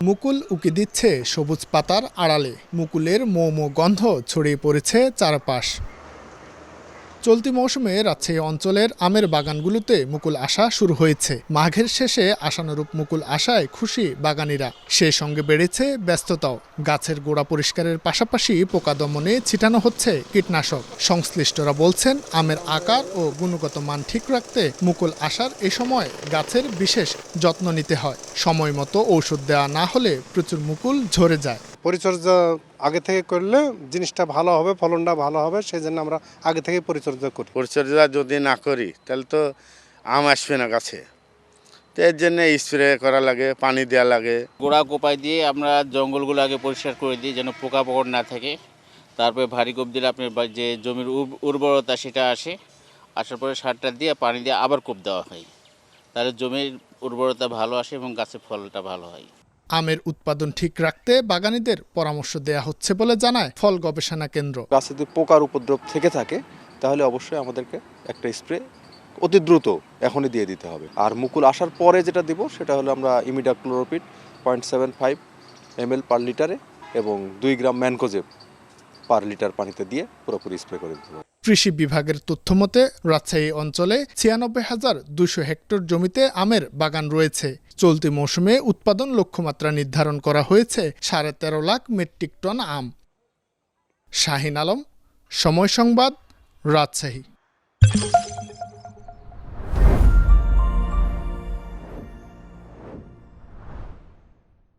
মুকুল উকি দিচ্ছে সবুজ পাতার আড়ালে, মুকুলের মৌ গন্ধ ছড়িয়ে পড়েছে চারপাশ। চলতি মৌসুমে রাজশাহী অঞ্চলের আমের বাগানগুলোতে মুকুল আসা শুরু হয়েছে। মাঘের শেষে আশানুরূপ মুকুল আসায় খুশি বাগানিরা। সেই সঙ্গে বেড়েছে ব্যস্ততাও। গাছের গোড়া পরিষ্কারের পাশাপাশি পোকা দমনে ছিটানো হচ্ছে কীটনাশক। সংশ্লিষ্টরা বলছেন, আমের আকার ও গুণগত মান ঠিক রাখতে মুকুল আসার এ সময় গাছের বিশেষ যত্ন নিতে হয়। সময় মতো ঔষধ দেওয়া না হলে প্রচুর মুকুল ঝরে যায়। পরিচর্যা আগে থেকে করলে জিনিসটা ভালো হবে, ফলনটা ভালো হবে, সেই জন্য আমরা আগে থেকে পরিচর্যা করি। পরিচর্যা যদি না করি তাহলে তো আম আসবে না গাছে। তো এর জন্য স্প্রে করা লাগে, পানি দেওয়া লাগে। গোড়া কোপাই দিয়ে আমরা জঙ্গলগুলো আগে পরিষ্কার করে দিই যেন পোকামাকড় না থাকে। তারপরে ভারী কোপ দিলে আপনার যে জমির উর্বরতা সেটা আসার পরে সারটা দিয়ে পানি দিয়ে আবার কোপ দেওয়া হয়। তাহলে জমির উর্বরতা ভালো আসে এবং গাছের ফলটা ভালো হয়। আমের উৎপাদন ঠিক রাখতে বাগানীদের পরামর্শ দেয়া হচ্ছে বলে জানায় ফল গবেষণা কেন্দ্র। গাছে যদি পোকার উপদ্রব থেকে থাকে তাহলে অবশ্যই আমাদেরকে একটা স্প্রে অতি দ্রুত এখনই দিয়ে দিতে হবে। আর মুকুল আসার পরে যেটা দিব সেটা হলো আমরা ইমিডাক্লোরোপিড 0.75 ml পার লিটারে এবং 2 গ্রাম ম্যানকোজেব পার লিটার পানিতে দিয়ে পুরোপুরি স্প্রে করে দিতে হবে। কৃষি বিভাগের তথ্যমতে রাজশাহী অঞ্চলে 96,200 হেক্টর জমিতে আমের বাগান রয়েছে। চলতি মৌসুমে উৎপাদন লক্ষ্যমাত্রা নির্ধারণ করা হয়েছে 13.5 লাখ মেট্রিক টন আম। শাহিন আলম, সময় সংবাদ, রাজশাহী।